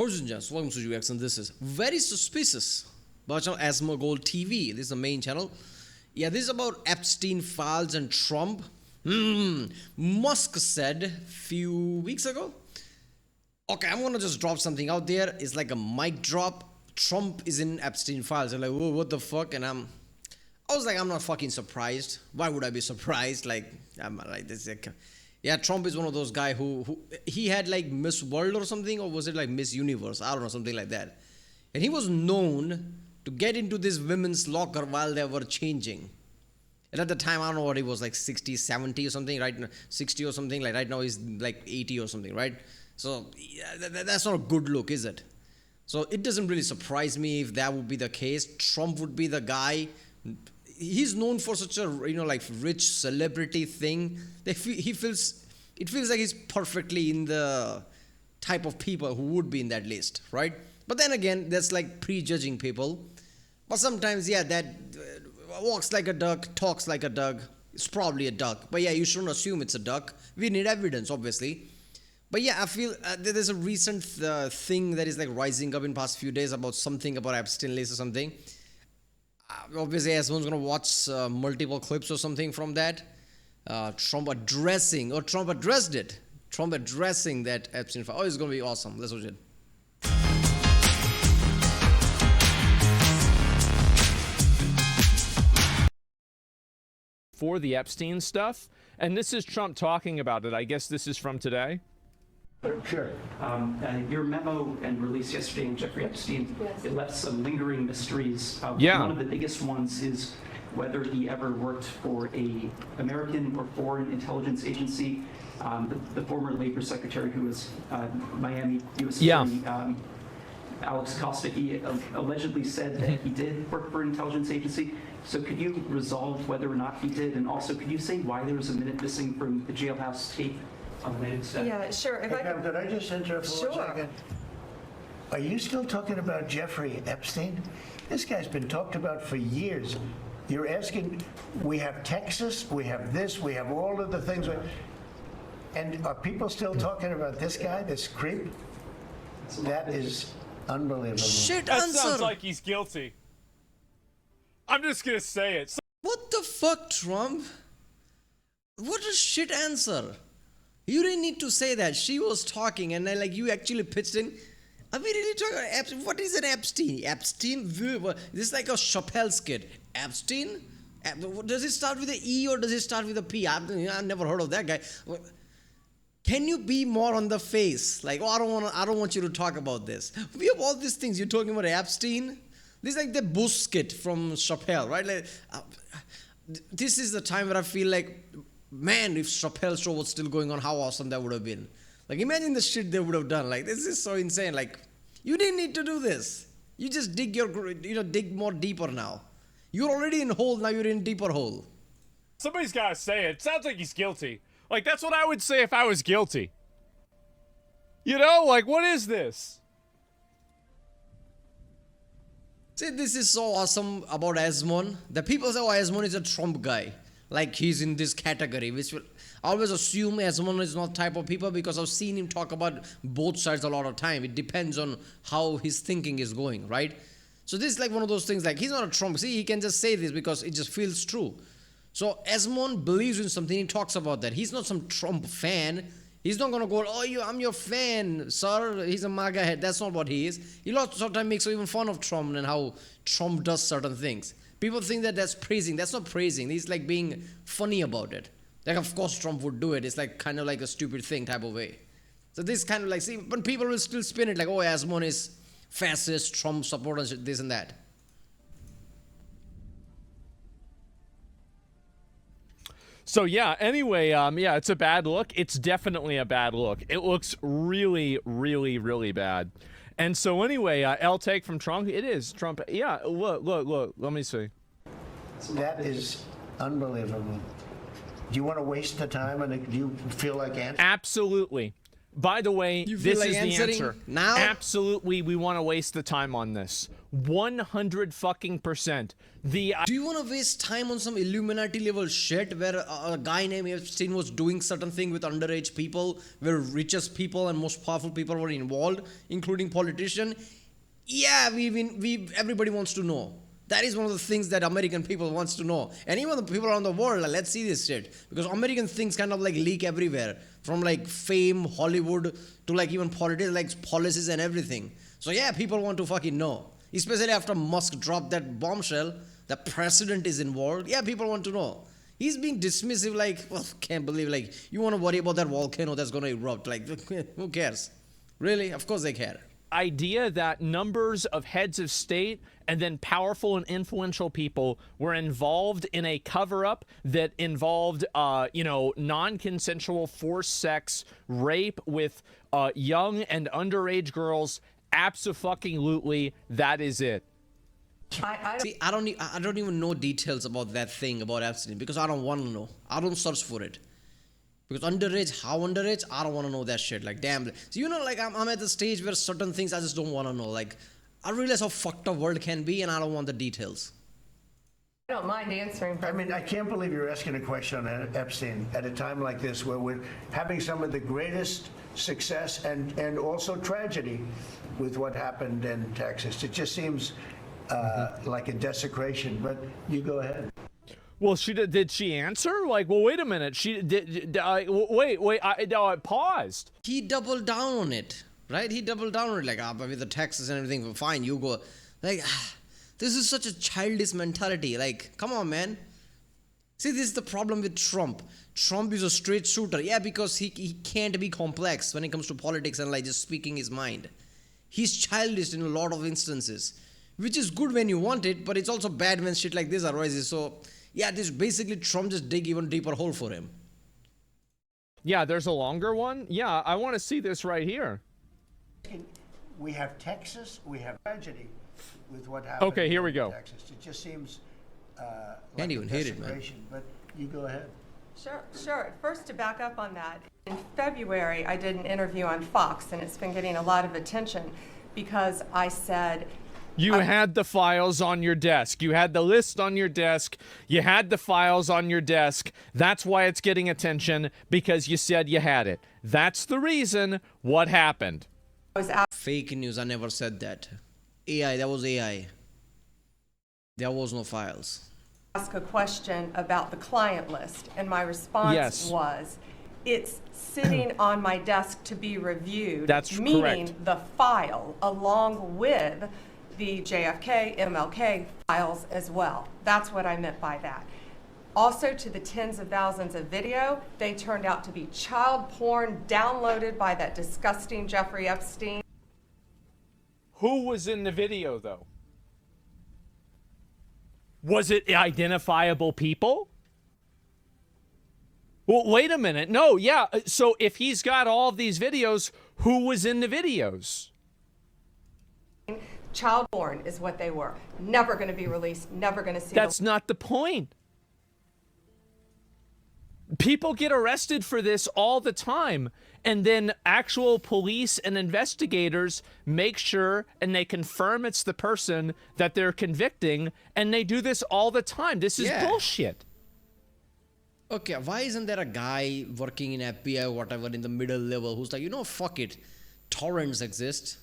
Horizon Jazz, welcome to UX, and this is very suspicious. But channel Asmongold TV. This is the main channel. Yeah, this is about Epstein files and Trump. Musk said few weeks ago. Okay, I'm gonna just drop something out there. It's like a mic drop. Trump is in Epstein files. I'm like, whoa, what the fuck? And I was like, I'm not fucking surprised. Why would I be surprised? Like, I'm like this. Yeah, Trump is one of those guys who he had like Miss World or something, or was it like Miss Universe? I don't know, something like that. And he was known to get into this women's locker while they were changing. And at the time, I don't know what he was, like 60, 70 or something, right? 60 or something, like right now he's like 80 or something, right? So yeah, that's not a good look, is it? So it doesn't really surprise me if that would be the case. Trump would be the guy. He's known for such a, like rich celebrity thing. It feels like he's perfectly in the type of people who would be in that list, right? But then again, that's like prejudging people. But sometimes, yeah, that walks like a duck, talks like a duck. It's probably a duck. But yeah, you shouldn't assume it's a duck. We need evidence, obviously. But yeah, I feel there's a recent thing that is like rising up in past few days about something about Epstein list or something. Obviously, everyone's gonna watch multiple clips or something from that. Trump addressed it. Trump addressing that Epstein file. Oh, it's gonna be awesome. Let's watch it. For the Epstein stuff, and this is Trump talking about it. I guess this is from today. Sure. Your memo and release yesterday on Jeffrey Epstein, yes, it left some lingering mysteries. Yeah. One of the biggest ones is whether he ever worked for a American or foreign intelligence agency. The former labor secretary who was Miami U.S. Attorney, Alex Costa, he allegedly said that he did work for an intelligence agency. So could you resolve whether or not he did? And also, could you say why there was a minute missing from the jailhouse tape on the night stuff? Yeah, sure. Hey, Pam, could I just interrupt for 1 second? Are you still talking about Jeffrey Epstein? This guy's been talked about for years. You're asking, we have Texas, we have this, we have all of the things. And are people still talking about this guy, this creep? That is unbelievable. Shit That answer. sounds like he's guilty. I'm just gonna say it. What the fuck, Trump? What a shit answer. You didn't need to say that. She was talking and then you actually pitched in. Are we really talking about Epstein? What is an Epstein? Epstein? This is like a Chappelle skit. Epstein? Does it start with an E or does it start with a P? I've never heard of that guy. Can you be more on the face? Like, I don't want you to talk about this. We have all these things. You're talking about Epstein? This is like the Bush skit from Chappelle, right? This is the time where I feel like, man, if Chappelle's show was still going on, how awesome that would have been. Like, imagine the shit they would have done. Like, this is so insane. Like, you didn't need to do this. You just dig dig more deeper now. You're already in hole, now you're in deeper hole. Somebody's gotta say it. Sounds like he's guilty. Like, that's what I would say if I was guilty. What is this? See, this is so awesome about Asmon. The people say, oh, Asmon is a Trump guy. Like, he's in this category, which will always assume Asmon is not type of people because I've seen him talk about both sides a lot of time. It depends on how his thinking is going, right? So this is like one of those things, like, he's not a Trump. See, he can just say this because it just feels true. So Asmon believes in something, he talks about that. He's not some Trump fan. He's not going to go, oh, I'm your fan, sir. He's a MAGA head. That's not what he is. He lots of time makes even fun of Trump and how Trump does certain things. People think that that's praising. That's not praising. He's like being funny about it. Like, of course Trump would do it. It's like kind of like a stupid thing type of way. So this kind of like, see, but people will still spin it like, oh, Asmon is fascist, Trump supporter, this and that. So yeah, anyway, yeah, it's a bad look. It's definitely a bad look. It looks really, really, really bad. And so anyway, L take from Trump. It is Trump. Yeah, look. Let me see. That is unbelievable. Do you want to waste the time and do you feel like answering? Absolutely. By the way, You feel this like is the answering answer. now? Absolutely, we want to waste the time on this. 100%. The Do you want to waste time on some Illuminati level shit where a guy named Epstein was doing certain thing with underage people, where richest people and most powerful people were involved, including politicians? Yeah, everybody wants to know. That is one of the things that American people wants to know. And even the people around the world, like, let's see this shit. Because American things kind of like leak everywhere. From like fame, Hollywood, to like even politics, like policies and everything. So yeah, people want to fucking know. Especially after Musk dropped that bombshell, the president is involved. Yeah, people want to know. He's being dismissive, like, well, can't believe, like, you want to worry about that volcano that's going to erupt. Like, who cares? Really? Of course they care. idea that numbers of heads of state and then powerful and influential people were involved in a cover-up that involved, non-consensual forced sex, rape with young and underage girls. Abso-fucking-lutely, that is it. See, I don't even know details about that thing about Epstein because I don't want to know. I don't search for it. Because underage, how underage? I don't want to know that shit. Like, damn. So, like, I'm at the stage where certain things I just don't want to know. Like, I realize how fucked up world can be, and I don't want the details. I don't mind answering. I mean, I can't believe you're asking a question on Epstein at a time like this where we're having some of the greatest success and also tragedy with what happened in Texas. It just seems like a desecration, but you go ahead. Well, did she answer? Like, well, wait a minute. She did. I paused. He doubled down on it, right? He doubled down on it, like, with the taxes and everything, fine, you go. Like, this is such a childish mentality. Like, come on, man. See, this is the problem with Trump. Trump is a straight shooter. Yeah, because he can't be complex when it comes to politics and, like, just speaking his mind. He's childish in a lot of instances, which is good when you want it, but it's also bad when shit like this arises. So, yeah, this basically Trump just dig even deeper hole for him. Yeah, there's a longer one. Yeah, I want to see this right here. We have Texas, we have tragedy with what happened. Okay, here we go. In Texas. It just seems Can't like even a hit it, man. desecration, but you go ahead. Sure. First, to back up on that, in February, I did an interview on Fox, and it's been getting a lot of attention because I said, You had the files on your desk. You had the list on your desk. You had the files on your desk. That's why it's getting attention, because you said you had it. That's the reason. What happened? I was asked Fake news, I never said that. AI, that was AI. There was no files. a question about the client list, and my response Yes. was, it's sitting on my desk to be reviewed. That's meaning correct. the file along with the JFK, MLK files as well. That's what I meant by that. Also, to the tens of thousands of video, they turned out to be child porn downloaded by that disgusting Jeffrey Epstein. Who was in the video, though? Was it identifiable people? Well, wait a minute. No, yeah. So if he's got all of these videos, who was in the videos? Child porn is what they were. Never going to be released, never going to see That's not the point. People get arrested for this all the time, and then actual police and investigators make sure and they confirm it's the person that they're convicting, and they do this all the time. This is bullshit. Okay, why isn't there a guy working in FBI or whatever in the middle level who's like, fuck it. Torrents exist.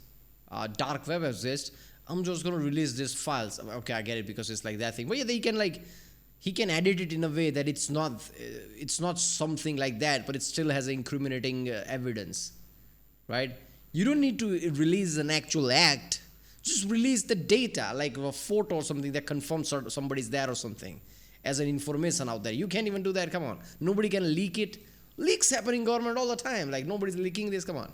Dark web exists. I'm just going to release these files. Okay, I get it because it's like that thing. But yeah, they can he can edit it in a way that it's not something like that, but it still has incriminating evidence, right? You don't need to release an actual act. Just release the data, like a photo or something that confirms somebody's there or something as an information out there. You can't even do that. Come on. Nobody can leak it. Leaks happen in government all the time. Like, nobody's leaking this. Come on.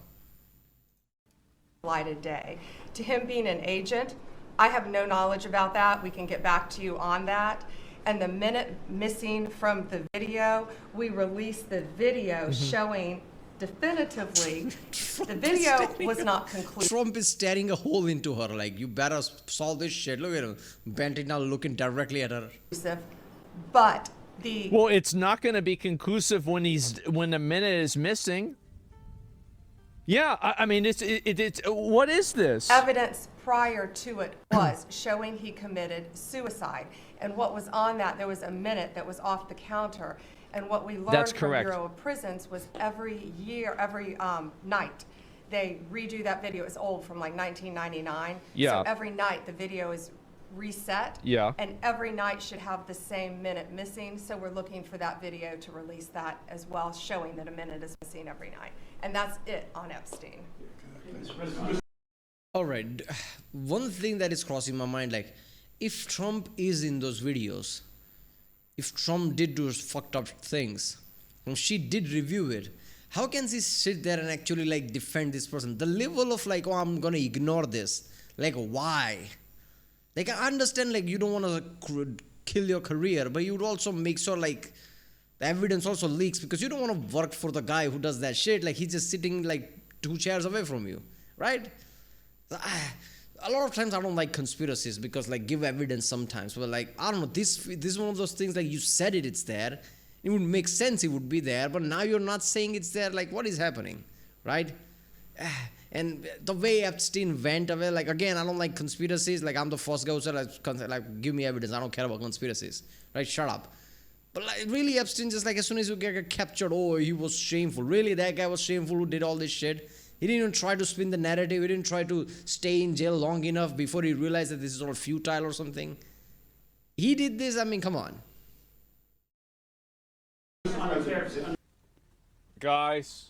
light of day. To him being an agent, I have no knowledge about that. We can get back to you on that. And the minute missing from the video, we released the video showing definitively the video was not conclusive. Trump is staring a hole into her. Like, you better solve this shit. Look at him. Bentley now looking directly at her. But Well, it's not going to be conclusive when the minute is missing. Yeah, I mean, it's what is this? Evidence prior to it was showing he committed suicide. And what was on that, there was a minute that was off the counter. And what we learned That's from correct. Bureau of Prisons was every night, they redo that video. It's old, from like 1999. Yeah. So every night the video is reset. Yeah. And every night should have the same minute missing. So we're looking for that video to release that as well, showing that a minute is missing every night. And that's it on Epstein. All right. One thing that is crossing my mind, like, if Trump is in those videos, if Trump did those fucked up things, and she did review it, how can she sit there and actually like defend this person? The level of like, oh, I'm gonna ignore this. Like, why? Like, I understand like you don't want to kill your career, but you would also make sure like the evidence also leaks, because you don't want to work for the guy who does that shit. Like, he's just sitting like 2 chairs away from you, right? So, a lot of times I don't like conspiracies because like give evidence sometimes, but like, I don't know, this is one of those things, like you said it's there, it would make sense it would be there, but now you're not saying it's there. Like, what is happening, right? And the way Epstein went away, like, again, I don't like conspiracies. Like, I'm the first guy who said like give me evidence, I don't care about conspiracies, right? Shut up. But like, really, Epstein, just like as soon as you get captured, oh, he was shameful. Really, that guy was shameful who did all this shit? He didn't even try to spin the narrative. He didn't try to stay in jail long enough before he realized that this is all futile or something. He did this. I mean, come on. Guys,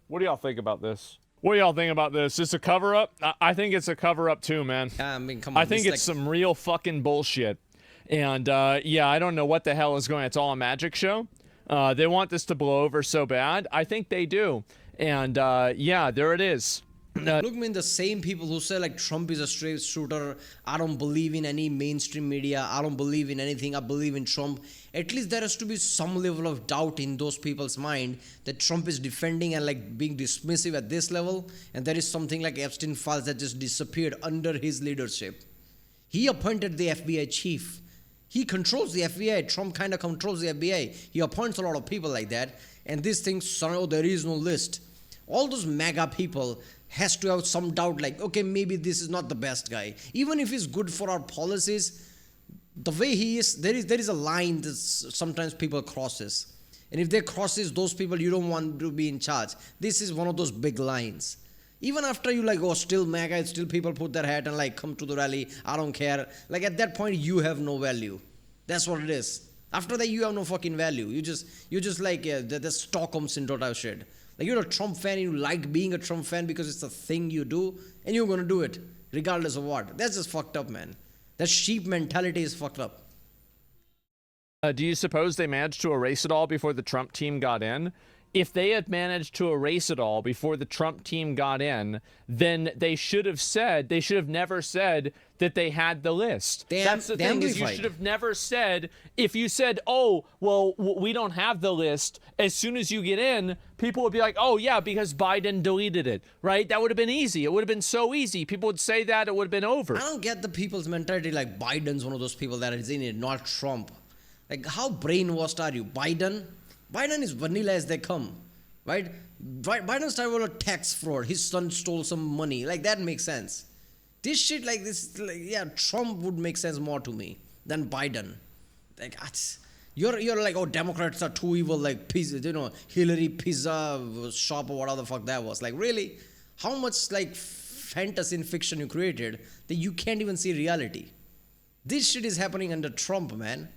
what do y'all think about this? What do y'all think about this? Is this a cover-up? I think it's a cover-up too, man. I mean, come on. I think it's like, some real fucking bullshit. And yeah, I don't know what the hell is going on. It's all a magic show. They want this to blow over so bad. I think they do. And yeah, there it is. Look, man, the same people who say like Trump is a straight shooter, I don't believe in any mainstream media, I don't believe in anything, I believe in Trump. At least there has to be some level of doubt in those people's mind that Trump is defending and like being dismissive at this level. And there is something like Epstein files that just disappeared under his leadership. He appointed the FBI chief. He controls the FBI. Trump kind of controls the FBI. He appoints a lot of people like that. And this thing, somehow there is no list. All those MAGA people has to have some doubt like, okay, maybe this is not the best guy. Even if he's good for our policies, the way he is, there is a line that sometimes people crosses. And if they crosses those people, you don't want to be in charge. This is one of those big lines. Even after you like, oh, still MAGA, still people put their hat and like come to the rally, I don't care. Like at that point, you have no value. That's what it is. After that, you have no fucking value. You just like the Stockholm syndrome type shit. Like you're a Trump fan, you like being a Trump fan because it's a thing you do, and you're gonna do it regardless of what. That's just fucked up, man. That sheep mentality is fucked up. Do you suppose they managed to erase it all before the Trump team got in? If they had managed to erase it all before the Trump team got in, then they should have never said that they had the list. That's the thing, is you should have never said, if you said, oh, well, we don't have the list, as soon as you get in, people would be like, oh yeah, because Biden deleted it, right? That would have been easy. It would have been so easy. People would say that, it would have been over. I don't get the people's mentality like Biden's one of those people that is in it, not Trump. Like, how brainwashed are you? Biden is vanilla as they come, right? Biden started with a tax fraud. His son stole some money. Like, that makes sense. This shit like this, like, yeah, Trump would make sense more to me than Biden. Like, you're like, oh, Democrats are too evil, like pizza, Hillary pizza shop or whatever the fuck that was. Like, really? How much like fantasy and fiction you created that you can't even see reality? This shit is happening under Trump, man.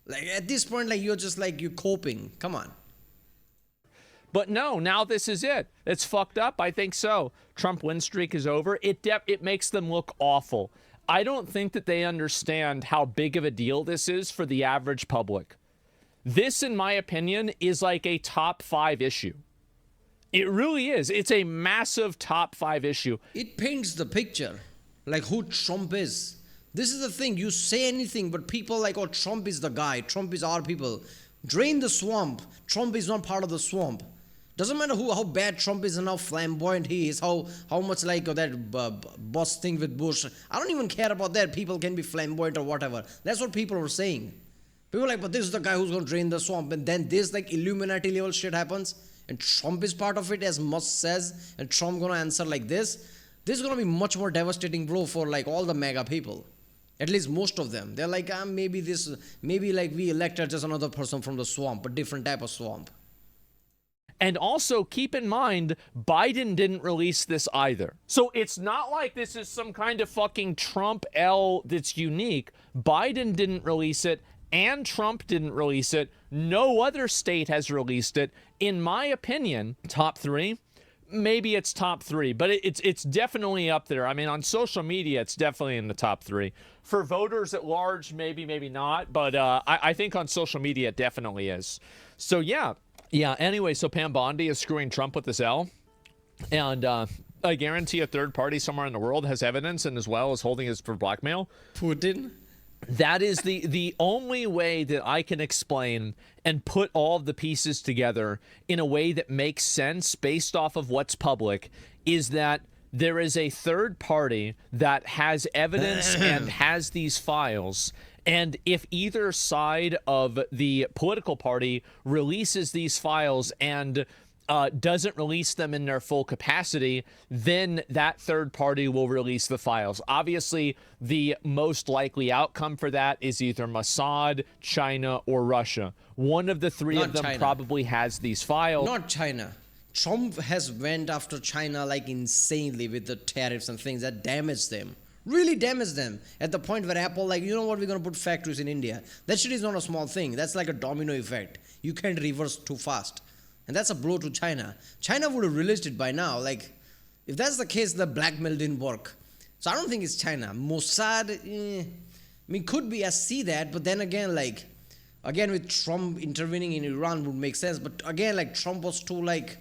Like, at this point, like, you're just like, you're coping. Come on. But no, now this is it. It's fucked up. I think so. Trump win streak is over. It makes them look awful. I don't think that they understand how big of a deal this is for the average public. This, in my opinion, is like a top 5 issue. It really is. It's a massive top 5 issue. It paints the picture, like who Trump is. This is the thing, you say anything, but people like, oh, Trump is the guy, Trump is our people. Drain the swamp. Trump is not part of the swamp. Doesn't matter how bad Trump is and how flamboyant he is, how much like that boss thing with Bush. I don't even care about that. People can be flamboyant or whatever. That's what people are saying. People are like, but this is the guy who's going to drain the swamp. And then this like Illuminati level shit happens. and Trump is part of it, as Musk says, and Trump gonna answer like this is gonna be much more devastating, bro, for like all the mega people. At least most of them. They're like, maybe like we elected just another person from the swamp, a different type of swamp. And also keep in mind, Biden didn't release this either. So it's not like this is some kind of fucking Trump L that's unique. Biden didn't release it, and Trump didn't release it. No other state has released it. In my opinion, top 3. Maybe it's top 3, but it's definitely up there. I mean, on social media, it's definitely in the top 3. For voters at large, maybe not, but I think on social media, it definitely is. So yeah. Anyway, so Pam Bondi is screwing Trump with this L, and I guarantee a third party somewhere in the world has evidence, and as well as holding it for blackmail. Putin. That is the only way that I can explain and put all of the pieces together in a way that makes sense based off of what's public, is that there is a third party that has evidence and has these files. And if either side of the political party releases these files and doesn't release them in their full capacity, then that third party will release the files. Obviously, the most likely outcome for that is either Mossad, China, or Russia. One of the three Not of them China. probably has these files. Not China. Trump has went after China like insanely with the tariffs and things that damaged them. Really damaged them at the point where Apple, like, you know what, we're going to put factories in India. That shit is not a small thing. That's like a domino effect. You can't reverse too fast. And that's a blow to China. China would have released it by now. Like, if that's the case, the blackmail didn't work. So I don't think it's China. Mossad, I mean, could be, I see that, but then again, like, again, with Trump intervening in Iran would make sense. But again, like, Trump was too, like,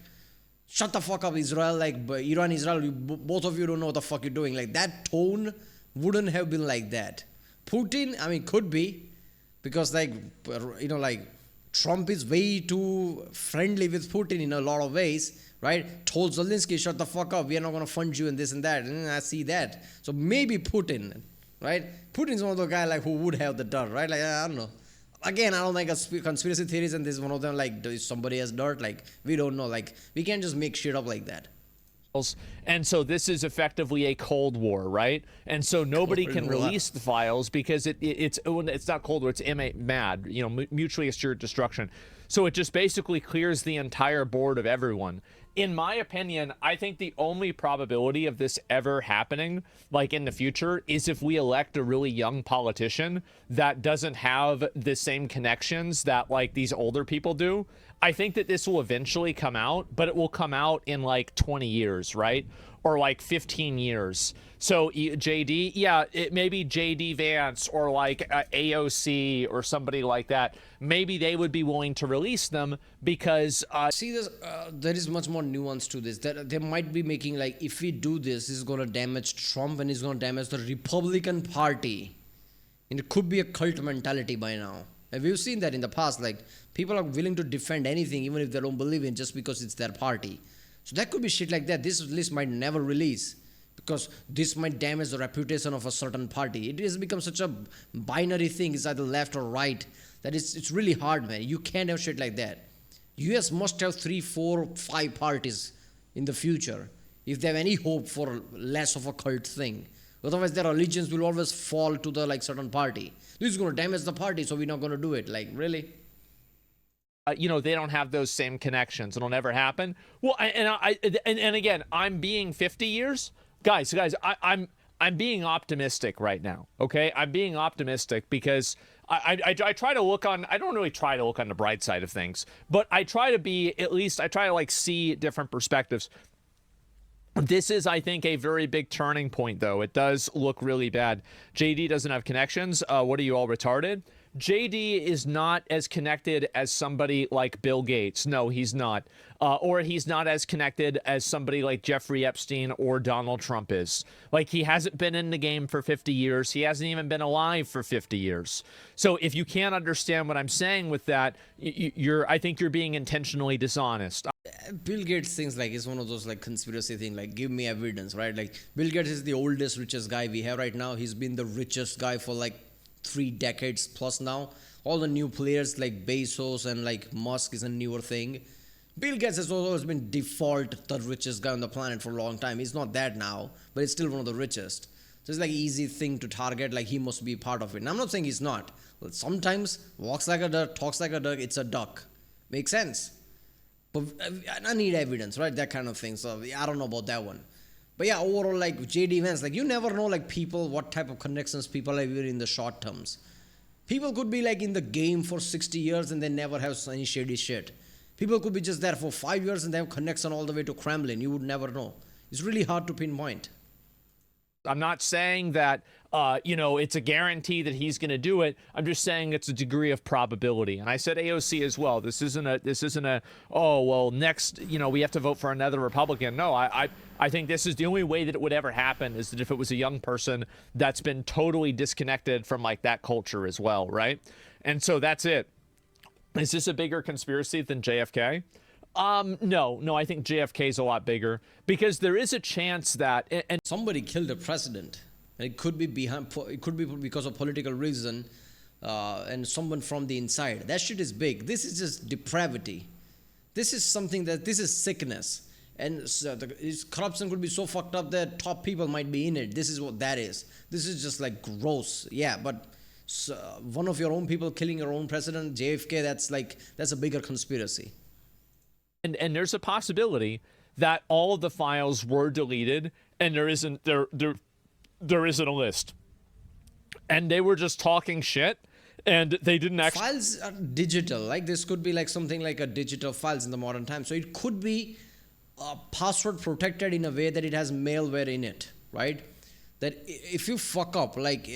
shut the fuck up, Israel. Like, Iran, Israel, both of you don't know what the fuck you're doing. Like, that tone wouldn't have been like that. Putin, I mean, could be. Because, like, you know, like, Trump is way too friendly with Putin in a lot of ways, right? Told Zelensky, shut the fuck up. We are not going to fund you and this and that. And I see that. So maybe Putin, right? Putin's one of the guys, like, who would have the dirt, right? Like, I don't know. Again, I don't like conspiracy theories, and this is one of them, like, somebody has dirt, like, we don't know, like, we can't just make shit up like that. And so this is effectively a Cold War, right? And so nobody Cold can War. release the files because it's not Cold War, it's MAD, you know, mutually assured destruction. So it just basically clears the entire board of everyone. In my opinion, I think the only probability of this ever happening, like in the future, is if we elect a really young politician that doesn't have the same connections that like these older people do. I think that this will eventually come out, but it will come out in like 20 years, right? Or like 15 years. So JD, yeah, it maybe JD Vance or like AOC or somebody like that. Maybe they would be willing to release them because See, there is much more nuance to this. That they might be making, like, if we do this, this is going to damage Trump and it's going to damage the Republican Party. And it could be a cult mentality by now. And we've seen that in the past. Like, people are willing to defend anything even if they don't believe in just because it's their party. So that could be shit like that. This list might never release because this might damage the reputation of a certain party. It has become such a binary thing. It's either left or right. That it's really hard, man. You can't have shit like that. US must have 3, 4, 5 parties in the future if they have any hope for less of a cult thing. Otherwise, their allegiance will always fall to the like certain party. This is going to damage the party, so we're not going to do it. Like, really? you know, they don't have those same connections. It'll never happen. Well, and again, I'm being 50 years, guys. I'm being optimistic right now. Okay, I'm being optimistic because I try to look on. I don't really try to look on the bright side of things, but I try to be, at least I try to like see different perspectives. This is, I think, a very big turning point, though. It does look really bad. JD doesn't have connections. What are you all, retarded? JD is not as connected as somebody like Bill Gates. No, he's not. Or he's not as connected as somebody like Jeffrey Epstein or Donald Trump is. Like, he hasn't been in the game for 50 years. He hasn't even been alive for 50 years. So if you can't understand what I'm saying with that, I think you're being intentionally dishonest. Bill Gates thinks like it's one of those like conspiracy thing, like give me evidence, right? Like Bill Gates is the oldest, richest guy we have right now. He's been the richest guy for like 3 decades plus now. All the new players like Bezos and like Musk is a newer thing. Bill Gates has always been default the richest guy on the planet for a long time. He's not that now, but he's still one of the richest. So it's like easy thing to target, like he must be part of it. And I'm not saying he's not. Well, sometimes walks like a duck, talks like a duck, it's a duck. Makes sense. But I need evidence, right? That kind of thing. So I don't know about that one. But yeah, overall, like JD Vance, like you never know, like people, what type of connections people have even in the short terms. People could be like in the game for 60 years and they never have any shady shit. People could be just there for 5 years and they have connection all the way to Kremlin. You would never know. It's really hard to pinpoint. I'm not saying that, it's a guarantee that he's going to do it. I'm just saying it's a degree of probability. And I said AOC as well. This isn't a, oh, well, next, we have to vote for another Republican. No, I think this is the only way that it would ever happen is that if it was a young person that's been totally disconnected from like that culture as well, right? And so that's it. Is this a bigger conspiracy than JFK? No, I think JFK is a lot bigger because there is a chance that and somebody killed a president, and it could be because of political reason, and someone from the inside. That shit is big. This is just depravity. This is something this is sickness, and so corruption could be so fucked up that top people might be in it. This is what that is. This is just like gross. Yeah, but. So one of your own people killing your own president, JFK, that's a bigger conspiracy. And there's a possibility that all of the files were deleted and there isn't a list. And they were just talking shit and they didn't actually. Files are digital. Like this could be like something like a digital files in the modern time. So it could be password protected in a way that it has malware in it, right? That if you fuck up, like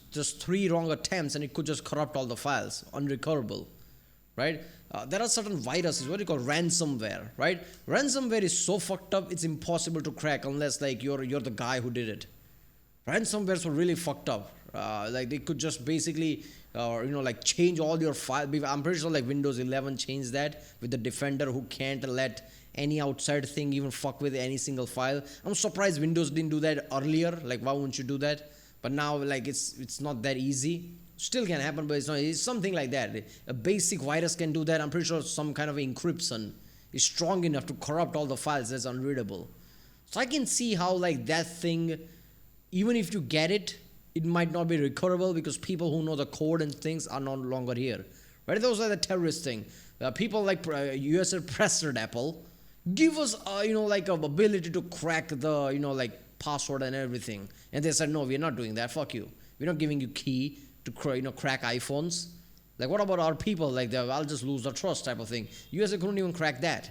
just 3 wrong attempts and it could just corrupt all the files, unrecoverable, right? There are certain viruses, what you call ransomware, right? Ransomware is so fucked up, it's impossible to crack unless like you're the guy who did it. Ransomwares were really fucked up. Like they could just basically, like change all your files. I'm pretty sure like Windows 11 changed that with the Defender who can't let any outside thing even fuck with any single file. I'm surprised Windows didn't do that earlier. Like why wouldn't you do that? But now like it's not that easy. Still can happen, but it's something like that. A basic virus can do that. I'm pretty sure some kind of encryption is strong enough to corrupt all the files that's unreadable. So I can see how like that thing, even if you get it, it might not be recoverable because people who know the code and things are no longer here. Right? Those are the terrorist thing. People like US pressured Apple, give us like a ability to crack the like password and everything, and they said no, we're not doing that. Fuck you. We're not giving you key to crack iPhones. Like what about our people? Like I'll just lose the trust type of thing. USA couldn't even crack that.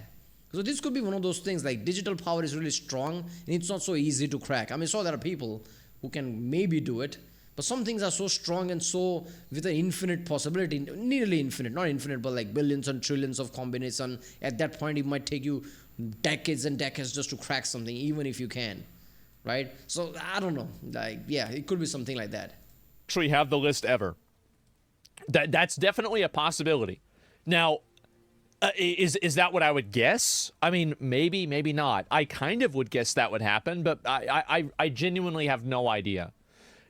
So this could be one of those things. Like digital power is really strong and it's not so easy to crack. I mean, so there are people who can maybe do it, but some things are so strong and so with an infinite possibility, nearly infinite, not infinite, but like billions and trillions of combination. At that point, it might take you decades and decades just to crack something, even if you can, right? So I don't know. Like, yeah, it could be something like that. Actually have the list ever. That's definitely a possibility. Now, is that what I would guess? I mean, maybe not. I kind of would guess that would happen, but I genuinely have no idea.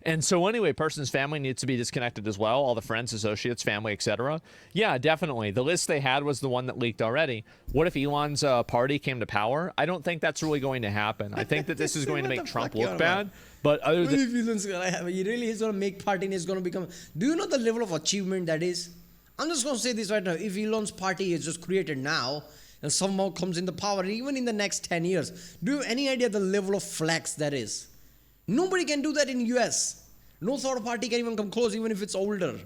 And so anyway, person's family needs to be disconnected as well. All the friends, associates, family, etc. Yeah, definitely. The list they had was the one that leaked already. What if Elon's party came to power? I don't think that's really going to happen. I think that this is going to make Trump look bad. But other than if Elon's gonna have, he really is gonna make party and is gonna become. Do you know the level of achievement that is? I'm just gonna say this right now. If Elon's party is just created now and somehow comes into power, even in the next 10 years, do you have any idea the level of flex that is? Nobody can do that in US. No third party can even come close, even if it's older,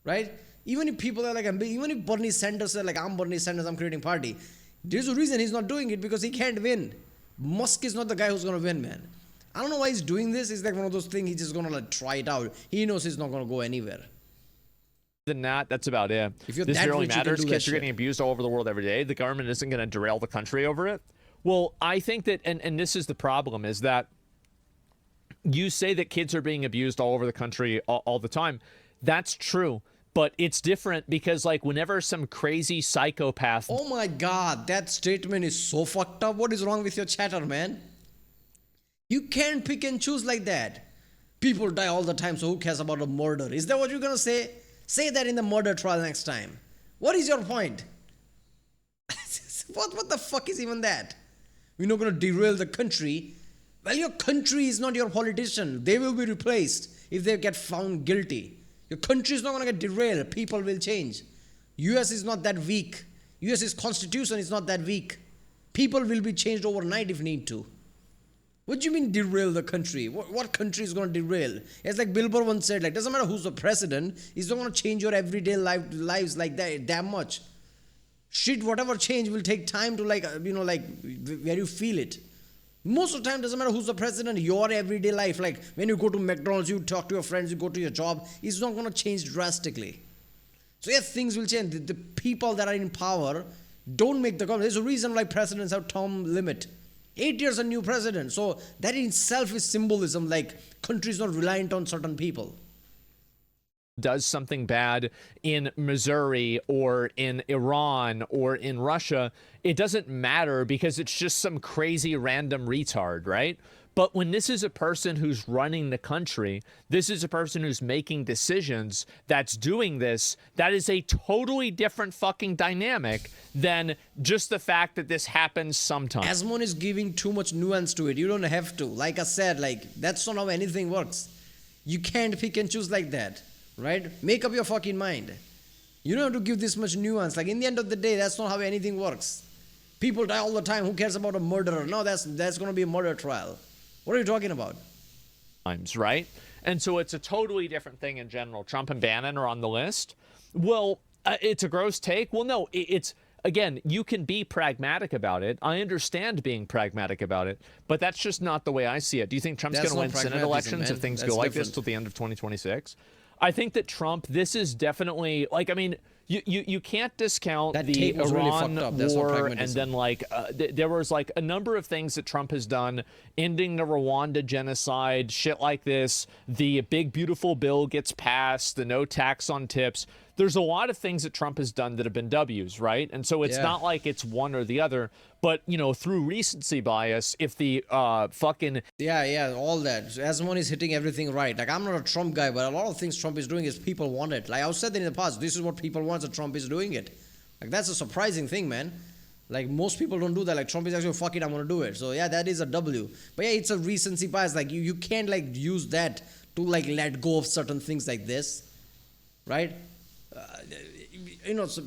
right? Even if people are like, even if Bernie Sanders said like, I'm Bernie Sanders, I'm creating party. There's a reason he's not doing it because he can't win. Musk is not the guy who's gonna win, man. I don't know why he's doing this. It's like one of those things. He's just gonna like try it out. He knows he's not gonna go anywhere. Than that, that's about it. If you're this that really rich, matters. you can do Kids that are getting shit. abused all over the world every day. The government isn't going to derail the country over it. Well, I think that, and this is the problem, is that you say that kids are being abused all over the country all the time. That's true. But it's different because, like, whenever some crazy psychopath... Oh my God, that statement is so fucked up. What is wrong with your chatter, man? You can't pick and choose like that. People die all the time, so who cares about a murder? Is that what you're gonna say? Say that in the murder trial next time. What is your point? What the fuck is even that? We're not going to derail the country. Well, your country is not your politician. They will be replaced if they get found guilty. Your country is not going to get derailed. People will change. US is not that weak. US's constitution is not that weak. People will be changed overnight if need to. What do you mean derail the country? What country is going to derail? It's like Bilber once said, like, doesn't matter who's the president, it's not going to change your everyday lives like that damn much. Shit, whatever change will take time to like where you feel it. Most of the time, doesn't matter who's the president, your everyday life, like when you go to McDonald's, you talk to your friends, you go to your job, it's not going to change drastically. So yes, things will change. The people that are in power don't make the call. There's a reason why presidents have term limit. 8 years a new president. So that in itself is symbolism, like countries not reliant on certain people. Does something bad in Missouri or in Iran or in Russia, it doesn't matter because it's just some crazy random retard, right? But when this is a person who's running the country, this is a person who's making decisions that's doing this, that is a totally different fucking dynamic than just the fact that this happens sometimes. Asmon is giving too much nuance to it. You don't have to. Like I said, like that's not how anything works. You can't pick and choose like that, right? Make up your fucking mind. You don't have to give this much nuance. Like in the end of the day, that's not how anything works. People die all the time. Who cares about a murderer? No, that's going to be a murder trial. What are you talking about? Right? And so it's a totally different thing in general. Trump and Bannon are on the list. Well, it's a gross take. Well, no, it's, again, you can be pragmatic about it. I understand being pragmatic about it, but that's just not the way I see it. Do you think Trump's going to win Senate elections if things go like this till the end of 2026? I think that Trump, this is definitely, like, I mean, you can't discount the Iran war, and then like there was like a number of things that Trump has done, ending the Rwanda genocide, shit like this. The big beautiful bill gets passed, the no tax on tips. There's a lot of things that Trump has done that have been W's, right? And so it's not like it's one or the other, but you know, through recency bias, if the fucking all that. Asmon is hitting everything right. Like I'm not a Trump guy, but a lot of things Trump is doing is people want it. Like I've said that in the past, this is what people want, so Trump is doing it. Like that's a surprising thing, man. Like most people don't do that. Like Trump is actually, fuck it, I'm gonna do it. So yeah, that is a W. But yeah, it's a recency bias. Like you can't like use that to like let go of certain things like this, right? You know, so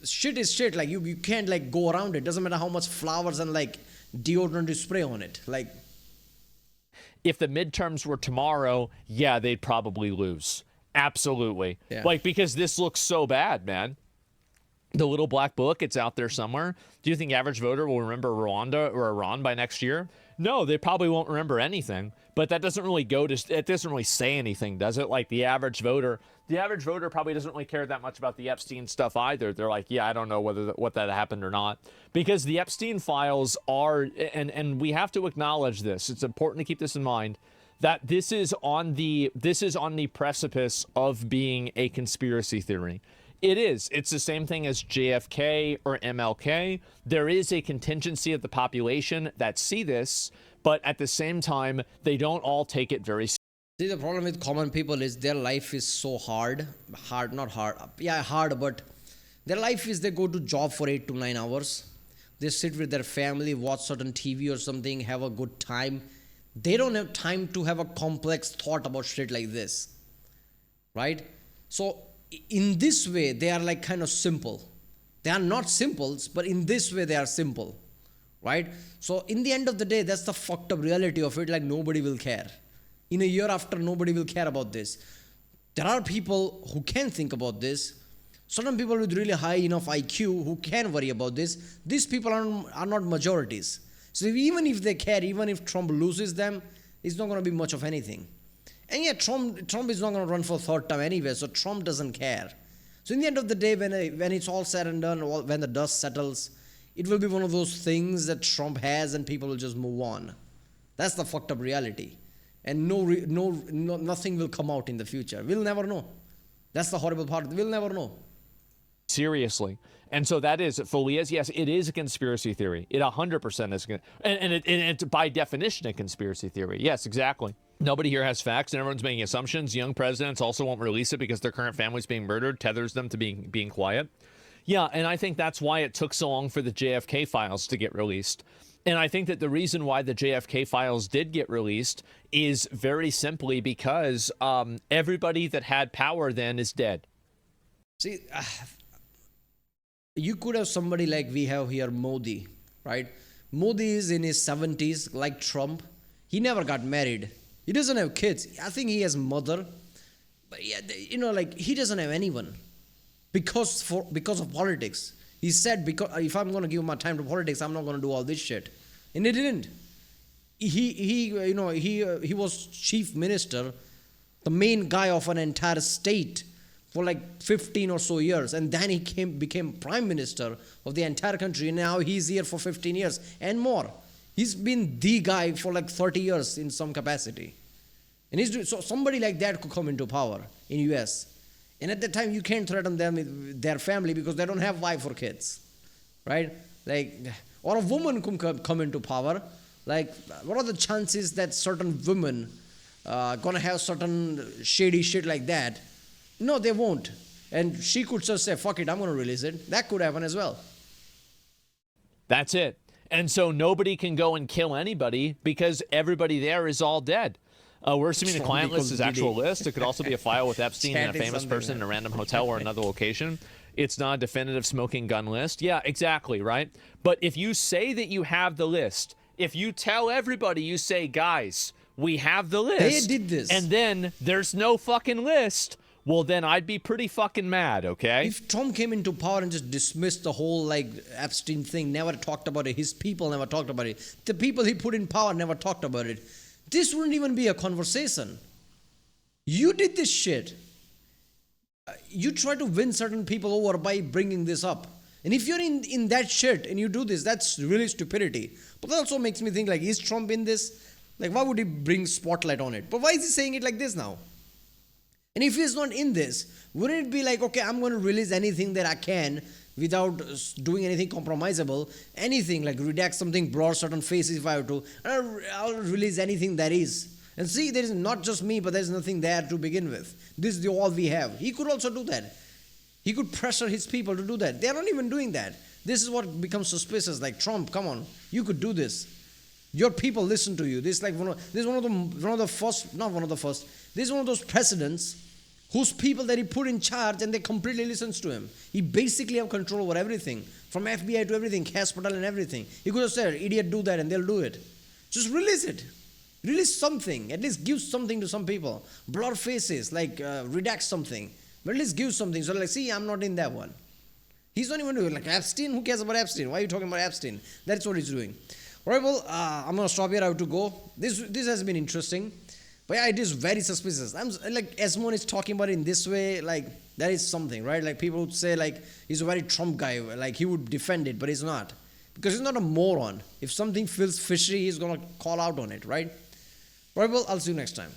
shit is shit. Like you can't like go around it. Doesn't matter how much flowers and like deodorant you spray on it. Like if the midterms were tomorrow, yeah, they'd probably lose. Absolutely. Yeah. Like because this looks so bad, man. The little black book, it's out there somewhere. Do you think the average voter will remember Rwanda or Iran by next year? No, they probably won't remember anything. But that doesn't really it doesn't really say anything, does it? Like the average voter probably doesn't really care that much about the Epstein stuff either. They're like, yeah, I don't know what that happened or not. Because the Epstein files are, and we have to acknowledge this. It's important to keep this in mind, that this is on the precipice of being a conspiracy theory. It is. It's the same thing as JFK or MLK. There is a contingency of the population that see this, but at the same time, they don't all take it very seriously. See, the problem with common people is their life is so hard, but their life is they go to job for 8 to 9 hours. They sit with their family, watch certain TV or something, have a good time. They don't have time to have a complex thought about shit like this, right? So in this way, they are like kind of simple. They are not simples, but in this way, they are simple, right? So in the end of the day, that's the fucked up reality of it. Like nobody will care. In a year after, nobody will care about this. There are people who can think about this. Certain people with really high enough IQ who can worry about this. These people are not majorities. So even if they care, even if Trump loses them, it's not going to be much of anything. And yeah, Trump is not going to run for a third time anyway, so Trump doesn't care. So in the end of the day, when it's all said and done, when the dust settles, it will be one of those things that Trump has and people will just move on. That's the fucked up reality. And nothing will come out in the future. We'll never know. That's the horrible part. We'll never know. Seriously. And so that is, Folias, yes, it is a conspiracy theory. It 100% is, and it's by definition a conspiracy theory. Yes, exactly. Nobody here has facts and everyone's making assumptions. Young presidents also won't release it because their current family's being murdered, tethers them to being quiet. Yeah, and I think that's why it took so long for the JFK files to get released. And I think that the reason why the JFK files did get released is very simply because everybody that had power then is dead. See, you could have somebody like we have here, Modi, right? Modi is in his 70s, like Trump. He never got married. He doesn't have kids. I think he has mother. But yeah, you know, like he doesn't have anyone because of politics. He said, because if I'm going to give my time to politics, I'm not going to do all this shit. And he didn't. He was chief minister, the main guy of an entire state for like 15 or so years. And then he became prime minister of the entire country. And now he's here for 15 years and more. He's been the guy for like 30 years in some capacity. And so somebody like that could come into power in US. And at that time, you can't threaten them with their family because they don't have wife or kids, right? Like, or a woman could come into power. Like, what are the chances that certain women gonna have certain shady shit like that? No, they won't. And she could just say, fuck it, I'm gonna release it. That could happen as well. That's it. And so nobody can go and kill anybody because everybody there is all dead. We're assuming the client list is actual list. It could also be a file with Epstein and a famous person in a random hotel or another location. It's not a definitive smoking gun list. Yeah, exactly, right? But if you say that you have the list, if you tell everybody, you say, guys, we have the list. They did this. And then there's no fucking list. Well, then I'd be pretty fucking mad, okay? If Trump came into power and just dismissed the whole like Epstein thing, never talked about it, his people never talked about it, the people he put in power never talked about it, this wouldn't even be a conversation. You did this shit. You try to win certain people over by bringing this up. And if you're in that shit and you do this, that's really stupidity. But that also makes me think, like, is Trump in this? Like, why would he bring spotlight on it? But why is he saying it like this now? And if he's not in this, wouldn't it be like, okay, I'm going to release anything that I can without doing anything compromisable, anything, like redact something, blur certain faces if I have to, I'll release anything that is. And see, there is not just me, but there's nothing there to begin with. This is all we have. He could also do that. He could pressure his people to do that. They're not even doing that. This is what becomes suspicious. Like, Trump, come on, you could do this. Your people listen to you. This is like one of the first, not one of the first. This is one of those presidents whose people that he put in charge and they completely listens to him. He basically have control over everything, from FBI to everything, hospital and everything. He could have said, idiot, do that, and they'll do it. Just release it. Release something. At least give something to some people. Blur faces, like redact something. But at least give something. So like, see, I'm not in that one. He's not even doing, like, Epstein? Who cares about Epstein? Why are you talking about Epstein? That's what he's doing. All right, well, I'm going to stop here. I have to go. This has been interesting. But yeah, it is very suspicious. I'm like, Esmond is talking about it in this way, like, that is something, right? Like, people would say, like, he's a very Trump guy, like, he would defend it, but he's not. Because he's not a moron. If something feels fishy, he's going to call out on it, right? Right, well, I'll see you next time.